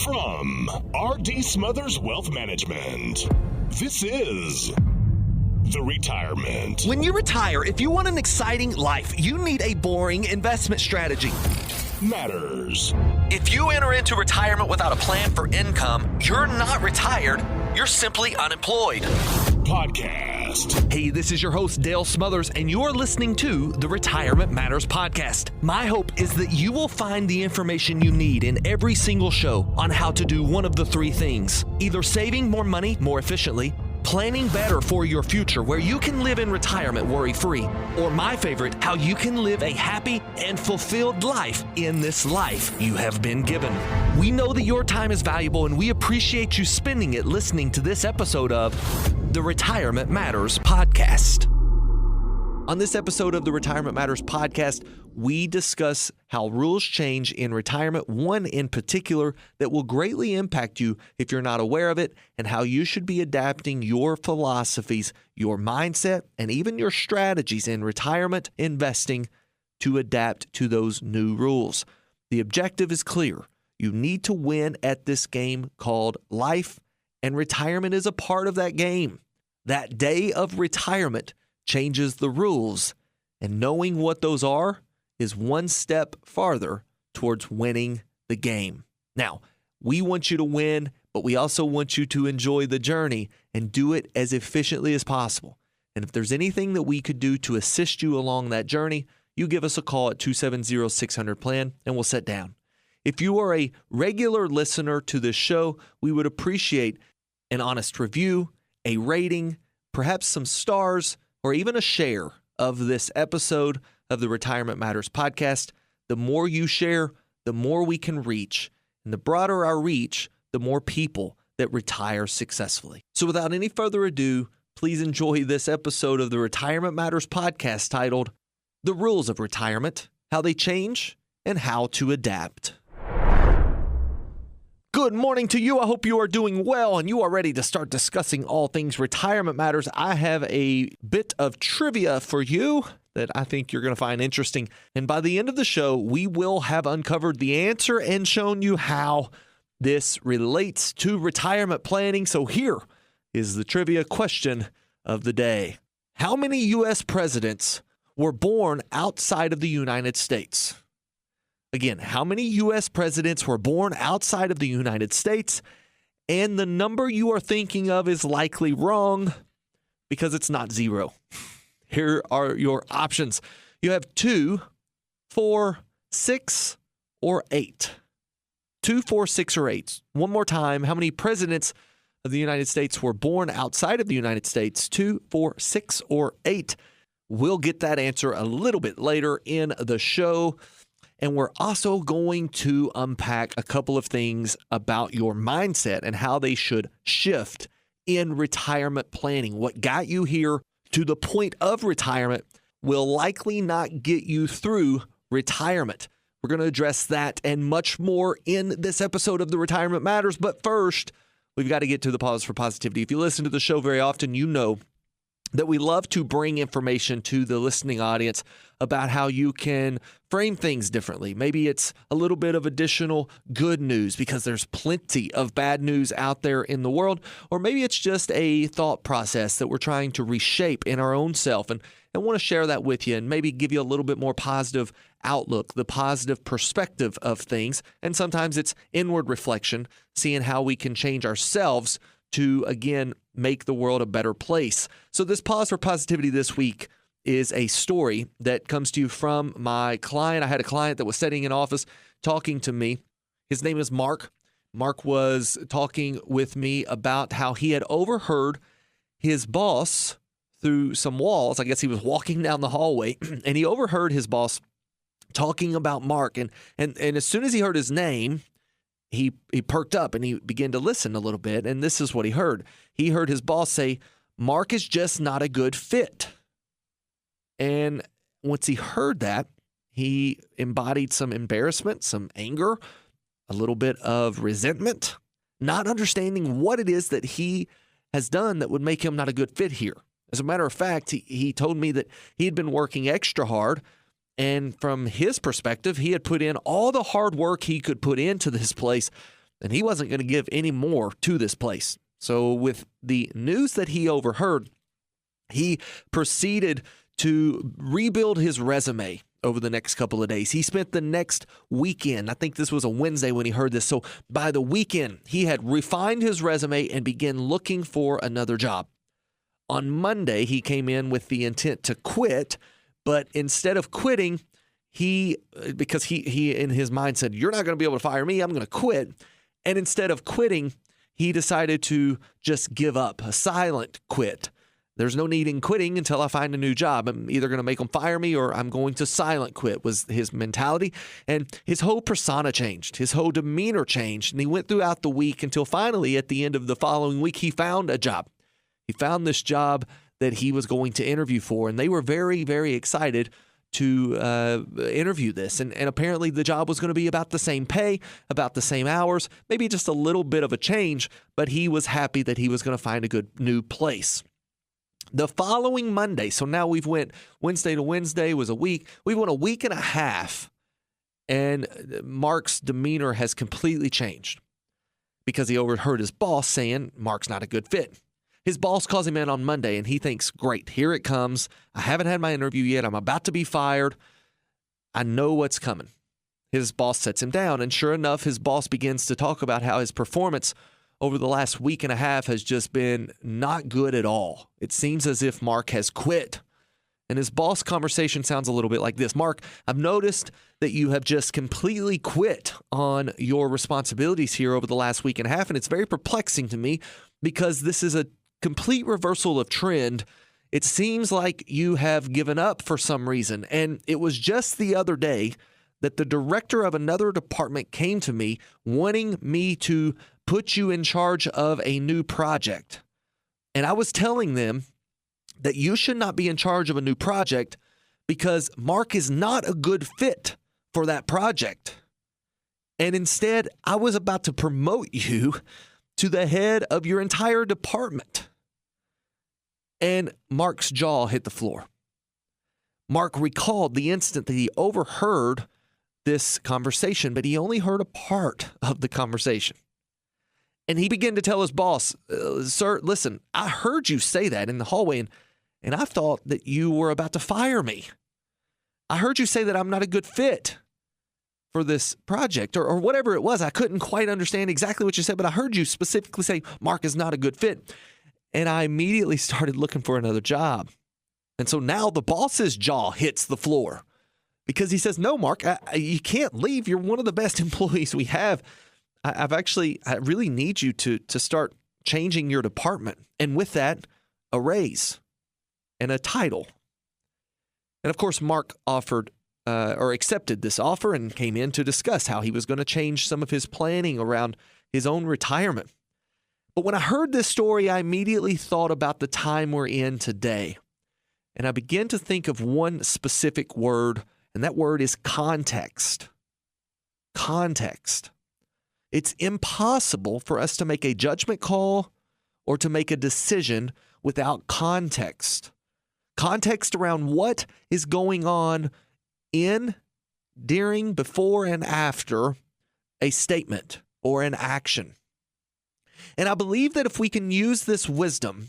From R.D. Smothers Wealth Management, this is The Retirement. When you retire, if you want an exciting life, you need a boring investment strategy. Matters. If you enter into retirement without a plan for income, you're not retired, you're simply unemployed. Podcast. Hey, this is your host, Dale Smothers, and you're listening to the Retirement Matters Podcast. My hope is that you will find the information you need in every single show on how to do one of the three things: either saving more money more efficiently, planning better for your future where you can live in retirement worry-free, or my favorite, how you can live a happy and fulfilled life in this life you have been given. We know that your time is valuable and we appreciate you spending it listening to this episode of the Retirement Matters Podcast. On this episode of the Retirement Matters Podcast, we discuss how rules change in retirement, one in particular that will greatly impact you if you're not aware of it, and how you should be adapting your philosophies, your mindset, and even your strategies in retirement investing to adapt to those new rules. The objective is clear. You need to win at this game called life, and retirement is a part of that game. That day of retirement changes the rules, and knowing what those are is one step farther towards winning the game. Now, we want you to win, but we also want you to enjoy the journey and do it as efficiently as possible. And if there's anything that we could do to assist you along that journey, you give us a call at 270-600-PLAN and we'll sit down. If you are a regular listener to this show, we would appreciate an honest review, a rating, perhaps some stars, or even a share of this episode of the Retirement Matters Podcast. The more you share, the more we can reach. And the broader our reach, the more people that retire successfully. So without any further ado, please enjoy this episode of the Retirement Matters Podcast titled The Rules of Retirement, How They Change, and How to Adapt. Good morning to you. I hope you are doing well and you are ready to start discussing all things retirement matters. I have a bit of trivia for you that I think you're going to find interesting. And by the end of the show, we will have uncovered the answer and shown you how this relates to retirement planning. So here is the trivia question of the day. How many U.S. presidents were born outside of the United States? Again, how many U.S. presidents were born outside of the United States? And the number you are thinking of is likely wrong because it's not zero. Here are your options. You have 2, 4, 6, or 8. 2, 4, 6, or 8. One more time. How many presidents of the United States were born outside of the United States? 2, 4, 6, or 8. We'll get that answer a little bit later in the show. And we're also going to unpack a couple of things about your mindset and how they should shift in retirement planning. What got you here to the point of retirement will likely not get you through retirement. We're going to address that and much more in this episode of the Retirement Matters. But first, we've got to get to the pause for positivity. If you listen to the show very often, you know that we love to bring information to the listening audience about how you can frame things differently. Maybe it's a little bit of additional good news because there's plenty of bad news out there in the world, or maybe it's just a thought process that we're trying to reshape in our own self and want to share that with you and maybe give you a little bit more positive outlook, the positive perspective of things. And sometimes it's inward reflection, seeing how we can change ourselves to, again, make the world a better place. So this pause for positivity this week is a story that comes to you from my client. I had a client that was sitting in office talking to me. His name is Mark. Mark was talking with me about how he had overheard his boss through some walls. I guess he was walking down the hallway, and he overheard his boss talking about Mark. And as soon as he heard his name, he perked up and he began to listen a little bit, and this is what he heard. He heard his boss say, "Mark is just not a good fit." And once he heard that, he embodied some embarrassment, some anger, a little bit of resentment, not understanding what it is that he has done that would make him not a good fit here. As a matter of fact, he told me that he had been working extra hard, and from his perspective, he had put in all the hard work he could put into this place, and he wasn't going to give any more to this place. So with the news that he overheard, he proceeded to rebuild his resume over the next couple of days. He spent the next weekend, I think this was a Wednesday when he heard this. So by the weekend, he had refined his resume and began looking for another job. On Monday, he came in with the intent to quit, but instead of quitting, because he in his mind said, "You're not going to be able to fire me, I'm going to quit." And instead of quitting, he decided to just give up, a silent quit. There's no need in quitting until I find a new job. I'm either going to make them fire me or I'm going to silent quit, was his mentality. And his whole persona changed. His whole demeanor changed. And he went throughout the week until finally at the end of the following week, he found a job. He found this job that he was going to interview for. And they were very, very excited to interview this. And apparently the job was going to be about the same pay, about the same hours, maybe just a little bit of a change. But he was happy that he was going to find a good new place. The following Monday, so now we've went Wednesday to Wednesday was a week. We went a week and a half, and Mark's demeanor has completely changed because he overheard his boss saying Mark's not a good fit. His boss calls him in on Monday, and he thinks, great, here it comes. I haven't had my interview yet. I'm about to be fired. I know what's coming. His boss sets him down, and sure enough, his boss begins to talk about how his performance over the last week and a half has just been not good at all. It seems as if Mark has quit. And his boss conversation sounds a little bit like this. "Mark, I've noticed that you have just completely quit on your responsibilities here over the last week and a half, and it's very perplexing to me because this is a complete reversal of trend. It seems like you have given up for some reason. And it was just the other day that the director of another department came to me wanting me to put you in charge of a new project. And I was telling them that you should not be in charge of a new project because Mark is not a good fit for that project. And instead, I was about to promote you to the head of your entire department." And Mark's jaw hit the floor. Mark recalled the instant that he overheard this conversation, but he only heard a part of the conversation. And he began to tell his boss, "Sir, listen, I heard you say that in the hallway, and I thought that you were about to fire me. I heard you say that I'm not a good fit for this project," or whatever it was. I couldn't quite understand exactly what you said, but I heard you specifically say Mark is not a good fit. And I immediately started looking for another job. And so now the boss's jaw hits the floor because he says, "No, Mark, you can't leave. You're one of the best employees we have. I really need you to start changing your department. And with that, a raise and a title." And of course, Mark offered or accepted this offer and came in to discuss how he was going to change some of his planning around his own retirement. But when I heard this story, I immediately thought about the time we're in today. And I began to think of one specific word, and that word is context. Context. It's impossible for us to make a judgment call or to make a decision without context. Context around what is going on in, during, before, and after a statement or an action. And I believe that if we can use this wisdom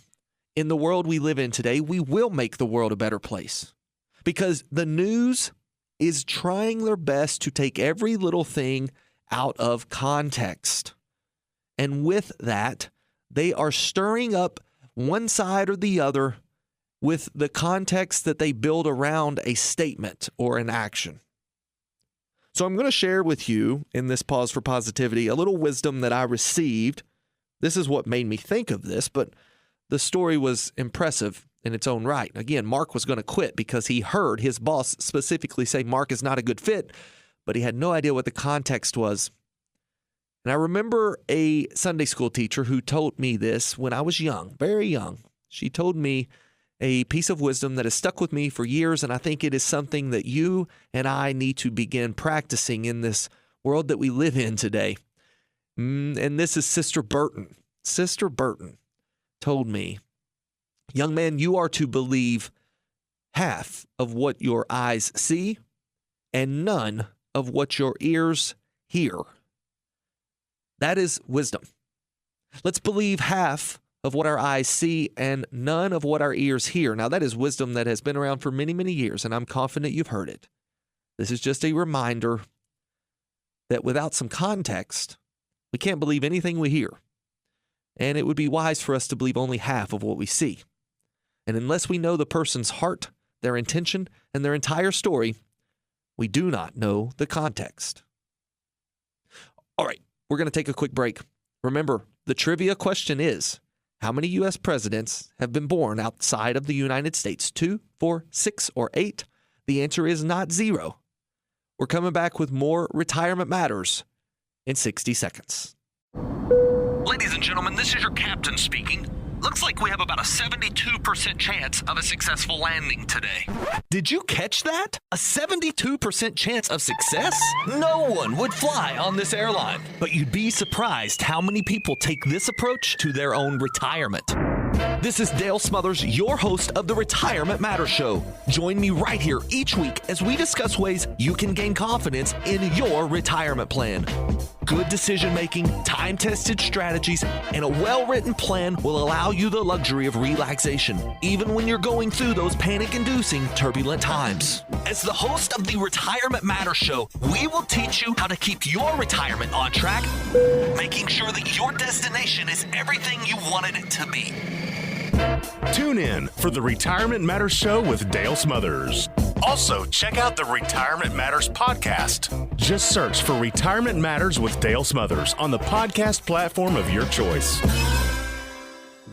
in the world we live in today, we will make the world a better place. Because the news is trying their best to take every little thing out of context. And with that, they are stirring up one side or the other with the context that they build around a statement or an action. So I'm going to share with you in this Pause for Positivity a little wisdom that I received. This is what made me think of this, but the story was impressive in its own right. Again, Mark was going to quit because he heard his boss specifically say Mark is not a good fit, but he had no idea what the context was. And I remember a Sunday school teacher who told me this when I was young, very young. She told me a piece of wisdom that has stuck with me for years, and I think it is something that you and I need to begin practicing in this world that we live in today. And this is Sister Burton. Sister Burton told me, young man, you are to believe half of what your eyes see and none of what your ears hear. That is wisdom. Let's believe half of what our eyes see and none of what our ears hear. Now, that is wisdom that has been around for many, many years, and I'm confident you've heard it. This is just a reminder that without some context, we can't believe anything we hear. And it would be wise for us to believe only half of what we see. And unless we know the person's heart, their intention, and their entire story, we do not know the context. All right, we're going to take a quick break. Remember, the trivia question is, how many U.S. presidents have been born outside of the United States? 2, 4, 6, or 8? The answer is not 0. We're coming back with more Retirement Matters in 60 seconds. Ladies and gentlemen, this is your captain speaking. Looks like we have about a 72% chance of a successful landing today. Did you catch that? A 72% chance of success? No one would fly on this airline. But you'd be surprised how many people take this approach to their own retirement. This is Dale Smothers, your host of the Retirement Matters Show. Join me right here each week as we discuss ways you can gain confidence in your retirement plan. Good decision-making, time-tested strategies, and a well-written plan will allow you the luxury of relaxation, even when you're going through those panic-inducing turbulent times. As the host of the Retirement Matters Show, we will teach you how to keep your retirement on track, making sure that your destination is everything you wanted it to be. Tune in for the Retirement Matters Show with Dale Smothers. Also, check out the Retirement Matters podcast. Just search for Retirement Matters with Dale Smothers on the podcast platform of your choice.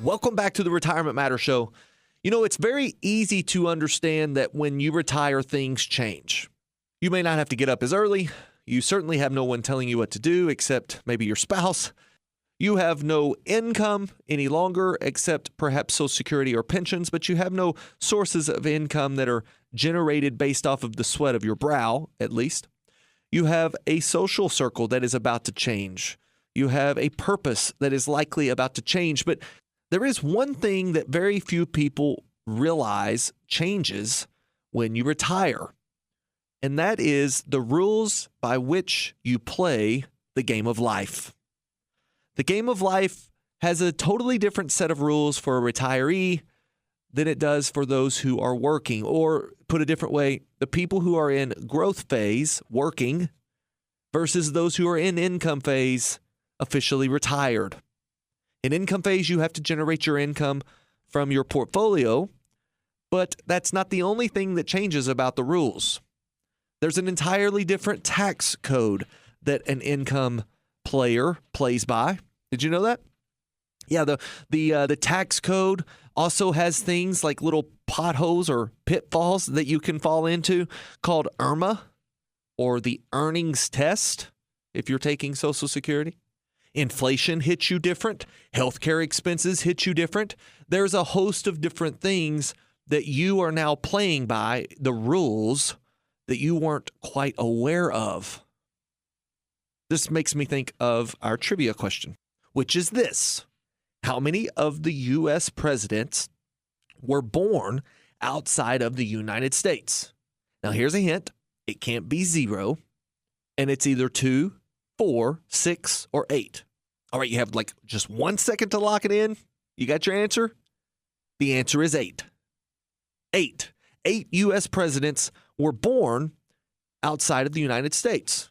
Welcome back to the Retirement Matters Show. You know, it's very easy to understand that when you retire, things change. You may not have to get up as early. You certainly have no one telling you what to do except maybe your spouse. You have no income any longer except perhaps Social Security or pensions, but you have no sources of income that are generated based off of the sweat of your brow, at least. You have a social circle that is about to change. You have a purpose that is likely about to change. But there is one thing that very few people realize changes when you retire, and that is the rules by which you play the game of life. The game of life has a totally different set of rules for a retiree than it does for those who are working. Or put a different way, the people who are in growth phase, working, versus those who are in income phase, officially retired. In income phase, you have to generate your income from your portfolio, but that's not the only thing that changes about the rules. There's an entirely different tax code that an income player plays by. Did you know that? Yeah, the tax code also has things like little potholes or pitfalls that you can fall into called IRMA, or the earnings test if you're taking Social Security. Inflation hits you different. Healthcare expenses hit you different. There's a host of different things that you are now playing by, the rules that you weren't quite aware of. This makes me think of our trivia question, which is this: how many of the U.S. presidents were born outside of the United States? Now, here's a hint. It can't be 0, and it's either 2, 4, 6, or 8. All right, you have like just 1 second to lock it in. You got your answer? The answer is 8. 8 U.S. presidents were born outside of the United States.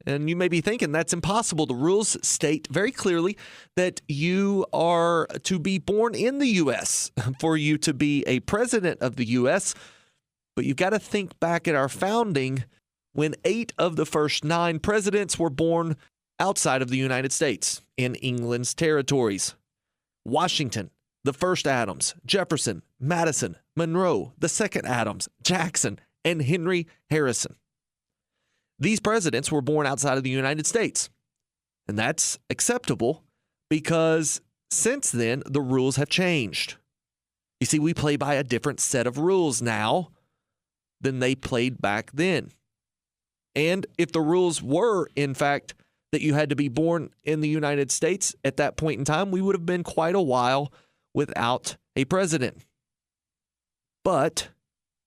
And you may be thinking that's impossible. The rules state very clearly that you are to be born in the U.S. for you to be a president of the U.S. But you've got to think back at our founding when 8 of the first 9 presidents were born outside of the United States in England's territories. Washington, the first Adams, Jefferson, Madison, Monroe, the second Adams, Jackson, and Henry Harrison. These presidents were born outside of the United States. And that's acceptable because since then, the rules have changed. You see, we play by a different set of rules now than they played back then. And if the rules were, in fact, that you had to be born in the United States at that point in time, we would have been quite a while without a president. But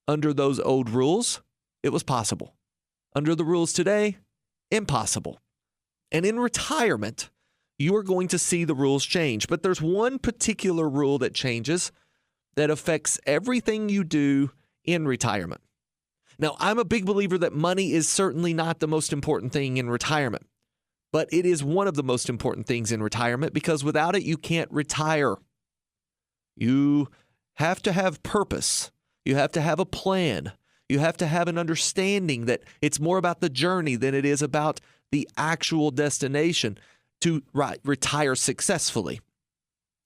under those old rules, it was possible. Under the rules today, impossible. And in retirement, you are going to see the rules change. But there's one particular rule that changes that affects everything you do in retirement. Now, I'm a big believer that money is certainly not the most important thing in retirement, but it is one of the most important things in retirement because without it, you can't retire. You have to have purpose. You have to have a plan. You have to have an understanding that it's more about the journey than it is about the actual destination to retire successfully.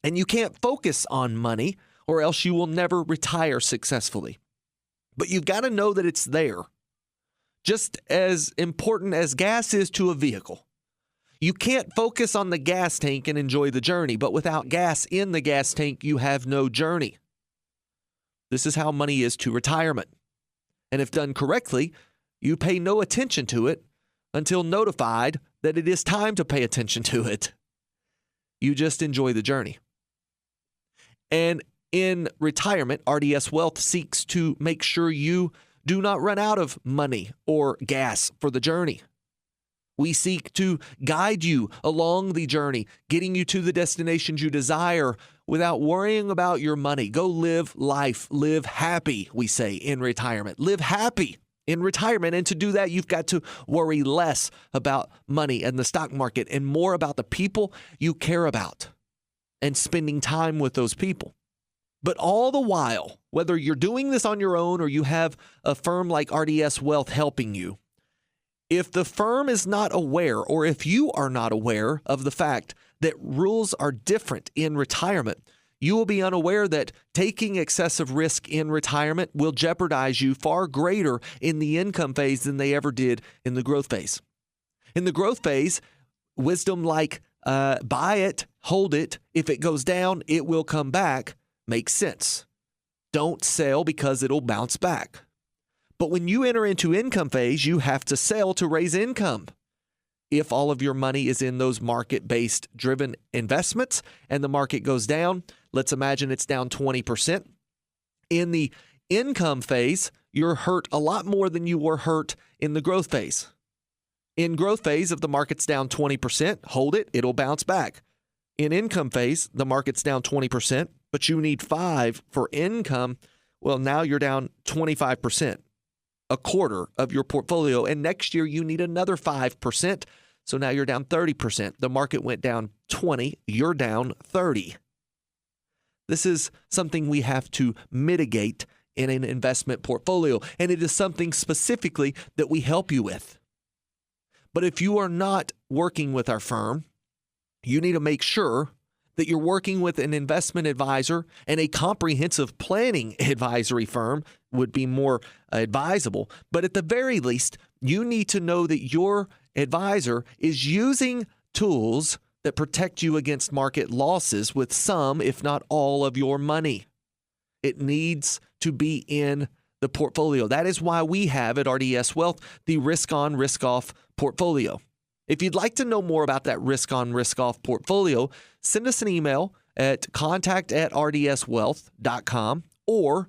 And you can't focus on money or else you will never retire successfully. But you've got to know that it's there. Just as important as gas is to a vehicle. You can't focus on the gas tank and enjoy the journey, but without gas in the gas tank, you have no journey. This is how money is to retirement. And if done correctly, you pay no attention to it until notified that it is time to pay attention to it. You just enjoy the journey. And in retirement, RDS Wealth seeks to make sure you do not run out of money or gas for the journey. We seek to guide you along the journey, getting you to the destinations you desire without worrying about your money. Go live life, live happy, we say in retirement. Live happy in retirement. And to do that, you've got to worry less about money and the stock market and more about the people you care about and spending time with those people. But all the while, whether you're doing this on your own or you have a firm like RDS Wealth helping you, if the firm is not aware or if you are not aware of the fact that rules are different in retirement, you will be unaware that taking excessive risk in retirement will jeopardize you far greater in the income phase than they ever did in the growth phase. In the growth phase, wisdom like buy it, hold it, if it goes down, it will come back, makes sense. Don't sell because it'll bounce back. But when you enter into income phase, you have to sell to raise income. If all of your money is in those market-based driven investments and the market goes down, let's imagine it's down 20%. In the income phase, you're hurt a lot more than you were hurt in the growth phase. In growth phase, if the market's down 20%, hold it, it'll bounce back. In income phase, the market's down 20%, but you need 5 for income. Well, now you're down 25%. A quarter of your portfolio. And next year, you need another 5%. So now you're down 30%. The market went down 20. You're down 30. This is something we have to mitigate in an investment portfolio. And it is something specifically that we help you with. But if you are not working with our firm, you need to make sure that you're working with an investment advisor, and a comprehensive planning advisory firm would be more advisable. But at the very least, you need to know that your advisor is using tools that protect you against market losses with some, if not all, of your money. It needs to be in the portfolio. That is why we have at RDS Wealth the risk on, risk off portfolio. If you'd like to know more about that risk on, risk off portfolio, send us an email at contact@rdswealth.com or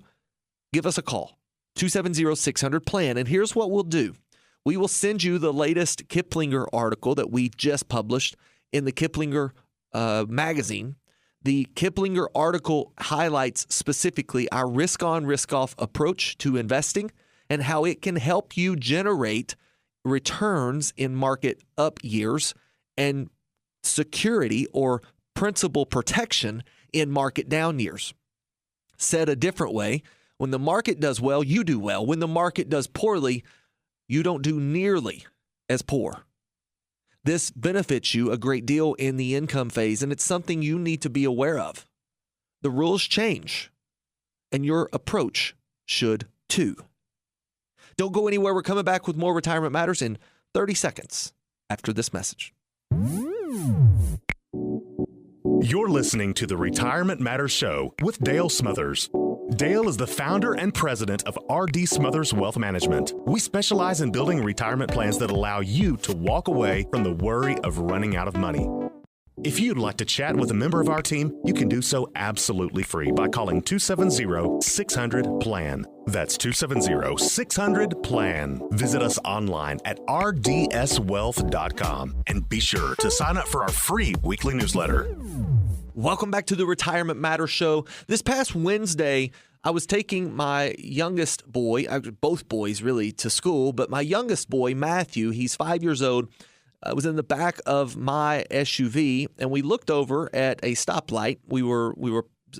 give us a call, 270-600-PLAN. And here's what we'll do. We will send you the latest Kiplinger article that we just published in the Kiplinger magazine. The Kiplinger article highlights specifically our risk on, risk off approach to investing and how it can help you generate returns in market up years and security or principal protection in market down years. Said a different way, when the market does well, you do well. When the market does poorly, you don't do nearly as poor. This benefits you a great deal in the income phase, and it's something you need to be aware of. The rules change, and your approach should too. Don't go anywhere. We're coming back with more Retirement Matters in 30 seconds after this message. You're listening to the Retirement Matters Show with Dale Smothers. Dale is the founder and president of R.D. Smothers Wealth Management. We specialize in building retirement plans that allow you to walk away from the worry of running out of money. If you'd like to chat with a member of our team, you can do so absolutely free by calling 270-600-PLAN. That's 270-600-PLAN. Visit us online at rdswealth.com and be sure to sign up for our free weekly newsletter. Welcome back to the Retirement Matters Show. This past Wednesday, I was taking my youngest boy, both boys really, to school, but my youngest boy, Matthew, he's 5 years old, was in the back of my SUV, and we looked over at a stoplight. We were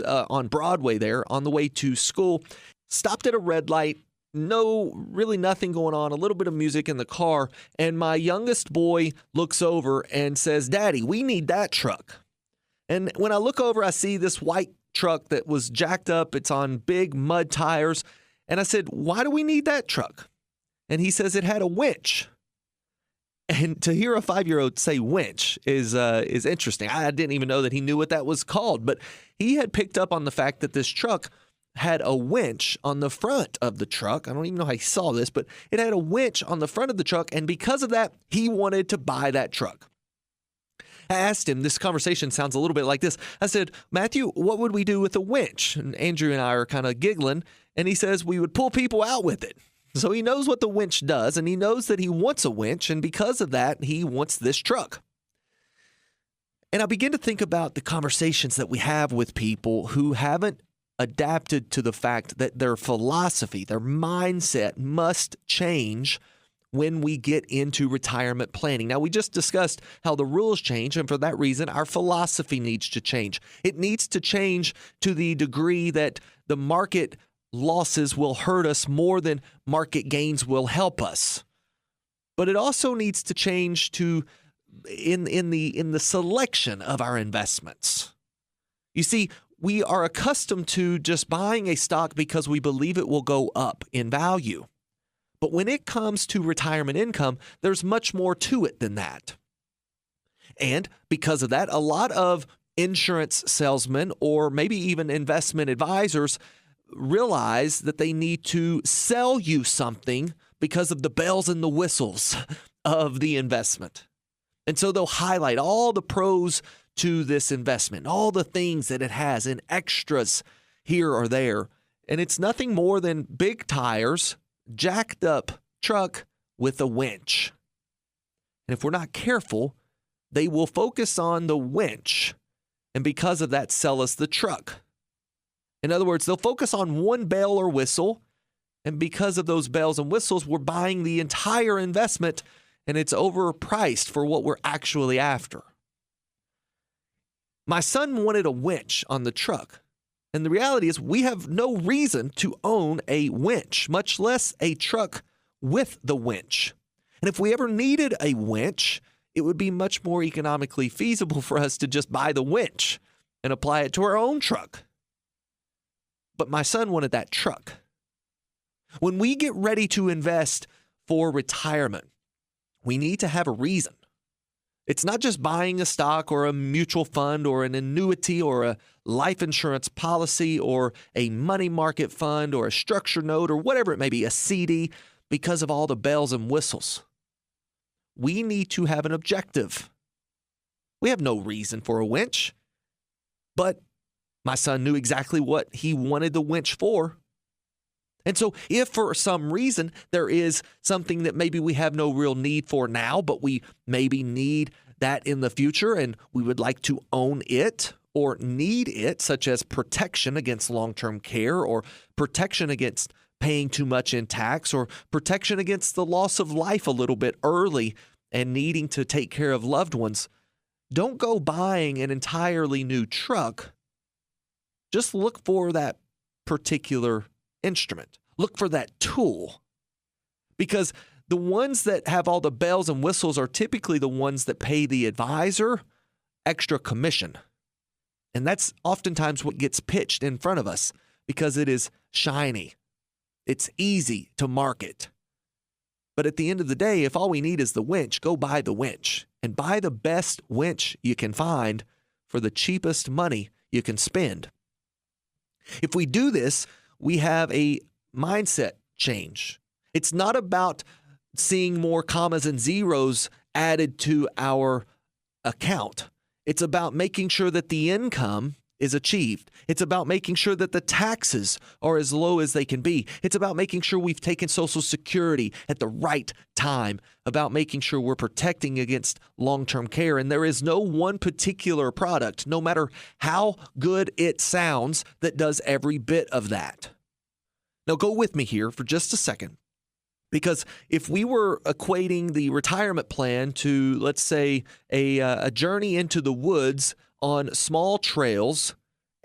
on Broadway there on the way to school, stopped at a red light, nothing going on, a little bit of music in the car, and my youngest boy looks over and says, "Daddy, we need that truck." And when I look over, I see this white truck that was jacked up. It's on big mud tires. And I said, "Why do we need that truck?" And he says it had a winch. And to hear a 5-year-old say winch is interesting. I didn't even know that he knew what that was called, but he had picked up on the fact that this truck had a winch on the front of the truck. I don't even know how he saw this, but it had a winch on the front of the truck, and because of that, he wanted to buy that truck. I asked him, this conversation sounds a little bit like this. I said, "Matthew, what would we do with a winch?" And Andrew and I are kind of giggling, and he says, "We would pull people out with it." So he knows what the winch does, and he knows that he wants a winch, and because of that, he wants this truck. And I begin to think about the conversations that we have with people who haven't adapted to the fact that their philosophy, their mindset must change when we get into retirement planning. Now, we just discussed how the rules change, and for that reason, our philosophy needs to change. It needs to change to the degree that the market losses will hurt us more than market gains will help us. But it also needs to change to in the selection of our investments. You see, we are accustomed to just buying a stock because we believe it will go up in value. But when it comes to retirement income, there's much more to it than that. And because of that, a lot of insurance salesmen or maybe even investment advisors realize that they need to sell you something because of the bells and the whistles of the investment. And so they'll highlight all the pros to this investment, all the things that it has and extras here or there. And it's nothing more than big tires, jacked up truck with a winch. And if we're not careful, they will focus on the winch, and because of that, sell us the truck. In other words, they'll focus on one bell or whistle, and because of those bells and whistles, we're buying the entire investment, and it's overpriced for what we're actually after. My son wanted a winch on the truck, and the reality is we have no reason to own a winch, much less a truck with the winch. And if we ever needed a winch, it would be much more economically feasible for us to just buy the winch and apply it to our own truck. But my son wanted that truck. When we get ready to invest for retirement, we need to have a reason. It's not just buying a stock or a mutual fund or an annuity or a life insurance policy or a money market fund or a structured note or whatever it may be, a CD, because of all the bells and whistles. We need to have an objective. We have no reason for a winch, but my son knew exactly what he wanted the winch for. And so if for some reason there is something that maybe we have no real need for now, but we maybe need that in the future and we would like to own it or need it, such as protection against long-term care or protection against paying too much in tax or protection against the loss of life a little bit early and needing to take care of loved ones, don't go buying an entirely new truck. Just look for that particular instrument. Look for that tool. Because the ones that have all the bells and whistles are typically the ones that pay the advisor extra commission. And that's oftentimes what gets pitched in front of us because it is shiny. It's easy to market. But at the end of the day, if all we need is the winch, go buy the winch and buy the best winch you can find for the cheapest money you can spend. If we do this, we have a mindset change. It's not about seeing more commas and zeros added to our account. It's about making sure that the income is achieved. It's about making sure that the taxes are as low as they can be. It's about making sure we've taken Social Security at the right time, about making sure we're protecting against long-term care. And there is no one particular product, no matter how good it sounds, that does every bit of that. Now, go with me here for just a second, because if we were equating the retirement plan to, let's say, a journey into the woods on small trails,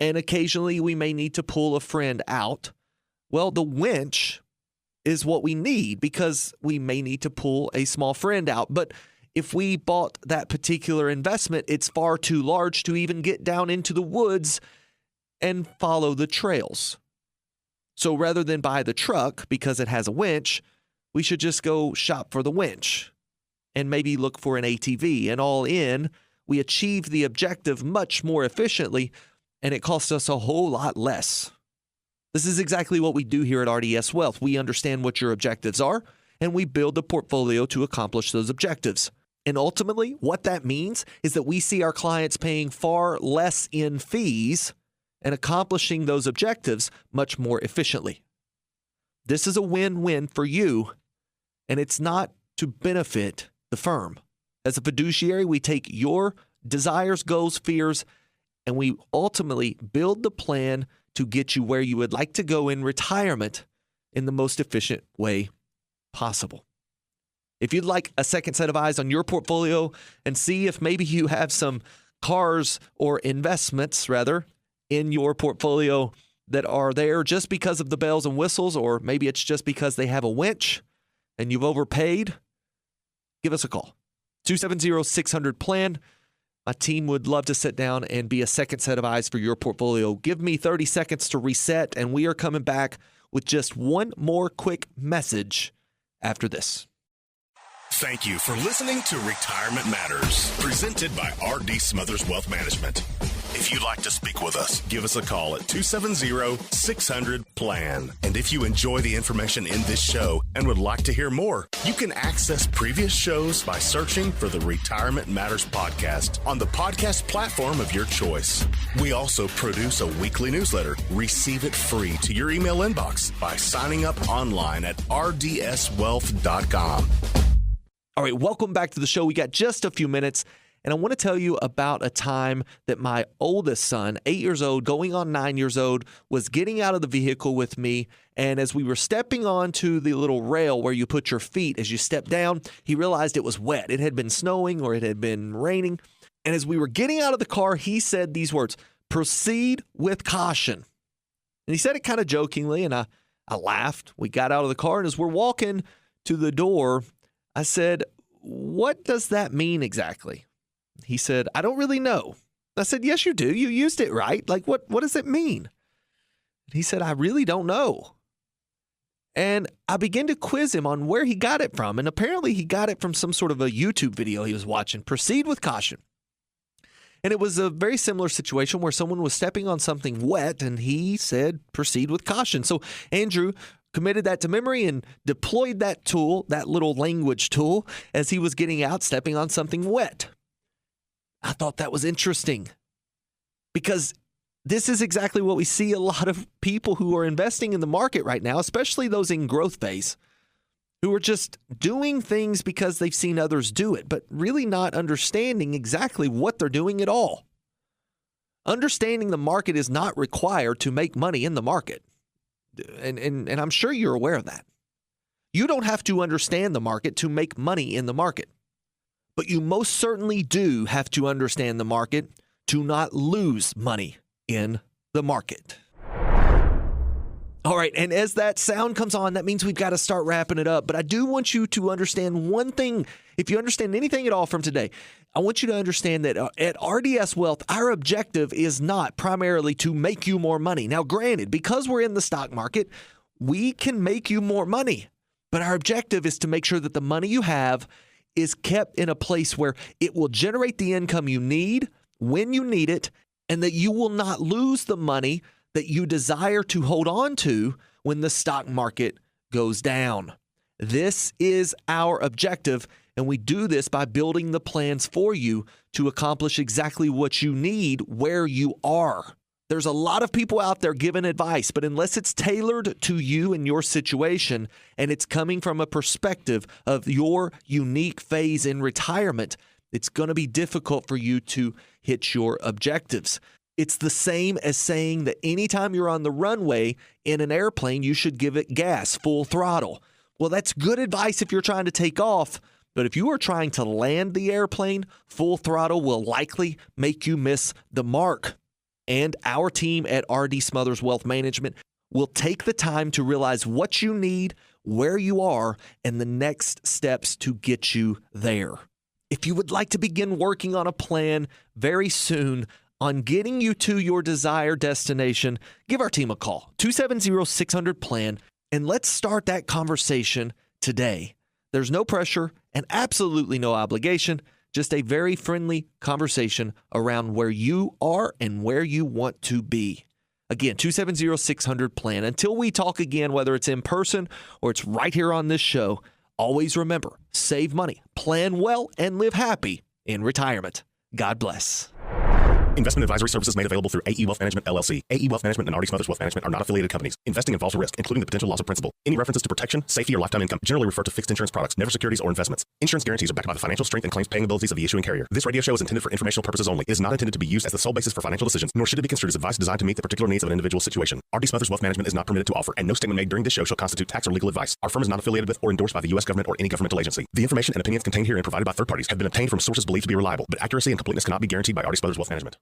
and occasionally we may need to pull a friend out, well, the winch is what we need because we may need to pull a small friend out. But if we bought that particular investment, it's far too large to even get down into the woods and follow the trails. So rather than buy the truck because it has a winch, we should just go shop for the winch and maybe look for an ATV. And all in, we achieve the objective much more efficiently, and it costs us a whole lot less. This is exactly what we do here at RDS Wealth. We understand what your objectives are, and we build the portfolio to accomplish those objectives. And ultimately, what that means is that we see our clients paying far less in fees and accomplishing those objectives much more efficiently. This is a win-win for you, and it's not to benefit the firm. As a fiduciary, we take your desires, goals, fears, and we ultimately build the plan to get you where you would like to go in retirement in the most efficient way possible. If you'd like a second set of eyes on your portfolio and see if maybe you have some cars or investments, rather, in your portfolio that are there just because of the bells and whistles, or maybe it's just because they have a winch and you've overpaid, give us a call. 270-600-PLAN. My team would love to sit down and be a second set of eyes for your portfolio. Give me 30 seconds to reset, and we are coming back with just one more quick message after this. Thank you for listening to Retirement Matters, presented by R.D. Smothers Wealth Management. If you'd like to speak with us, give us a call at 270-600-PLAN. And if you enjoy the information in this show and would like to hear more, you can access previous shows by searching for the Retirement Matters podcast on the podcast platform of your choice. We also produce a weekly newsletter. Receive it free to your email inbox by signing up online at rdswealth.com. All right, welcome back to the show. We got just a few minutes, and I want to tell you about a time that my oldest son, 8 years old, going on 9 years old, was getting out of the vehicle with me, and as we were stepping onto the little rail where you put your feet as you step down, he realized it was wet. It had been snowing or it had been raining, and as we were getting out of the car, he said these words, "Proceed with caution." And he said it kind of jokingly, and I laughed. We got out of the car, and as we're walking to the door, I said, "What does that mean exactly?" He said, "I don't really know." I said, "Yes, you do. You used it right. Like, what does it mean?" He said, "I really don't know." And I began to quiz him on where he got it from. And apparently he got it from some sort of a YouTube video he was watching. Proceed with caution. And it was a very similar situation where someone was stepping on something wet and he said, "Proceed with caution." So Andrew committed that to memory and deployed that tool, that little language tool, as he was getting out, stepping on something wet. I thought that was interesting because this is exactly what we see a lot of people who are investing in the market right now, especially those in growth phase, who are just doing things because they've seen others do it, but really not understanding exactly what they're doing at all. Understanding the market is not required to make money in the market. And I'm sure you're aware of that. You don't have to understand the market to make money in the market. But you most certainly do have to understand the market to not lose money in the market. All right, and as that sound comes on, that means we've got to start wrapping it up. But I do want you to understand one thing. If you understand anything at all from today, I want you to understand that at RDS Wealth, our objective is not primarily to make you more money. Now, granted, because we're in the stock market, we can make you more money. But our objective is to make sure that the money you have is kept in a place where it will generate the income you need when you need it, and that you will not lose the money that you desire to hold on to when the stock market goes down. This is our objective, And we do this by building the plans for you to accomplish exactly what you need where you are. There's a lot of people out there giving advice, but unless it's tailored to you and your situation, and it's coming from a perspective of your unique phase in retirement, it's going to be difficult for you to hit your objectives. It's the same as saying that anytime you're on the runway in an airplane, you should give it gas, full throttle. Well, that's good advice if you're trying to take off, but if you are trying to land the airplane, full throttle will likely make you miss the mark. And our team at R.D. Smothers Wealth Management will take the time to realize what you need, where you are, and the next steps to get you there. If you would like to begin working on a plan very soon on getting you to your desired destination, give our team a call, 270-600-PLAN, and let's start that conversation today. There's no pressure and absolutely no obligation. Just a very friendly conversation around where you are and where you want to be. Again, 270-600-PLAN. Until we talk again, whether it's in person or it's right here on this show, always remember, save money, plan well, and live happy in retirement. God bless. Investment advisory services made available through AE Wealth Management, LLC. AE Wealth Management and R.D. Smothers Wealth Management are not affiliated companies. Investing involves a risk, including the potential loss of principal. Any references to protection, safety, or lifetime income generally refer to fixed insurance products, never securities or investments. Insurance guarantees are backed by the financial strength and claims paying abilities of the issuing carrier. This radio show is intended for informational purposes only. It is not intended to be used as the sole basis for financial decisions, nor should it be construed as advice designed to meet the particular needs of an individual situation. R.D. Smothers Wealth Management is not permitted to offer, and no statement made during this show shall constitute tax or legal advice. Our firm is not affiliated with or endorsed by the U.S. government or any governmental agency. The information and opinions contained herein provided by third parties have been obtained from sources believed to be reliable, but accuracy and completeness cannot be guaranteed by R.D. Smothers Wealth Management.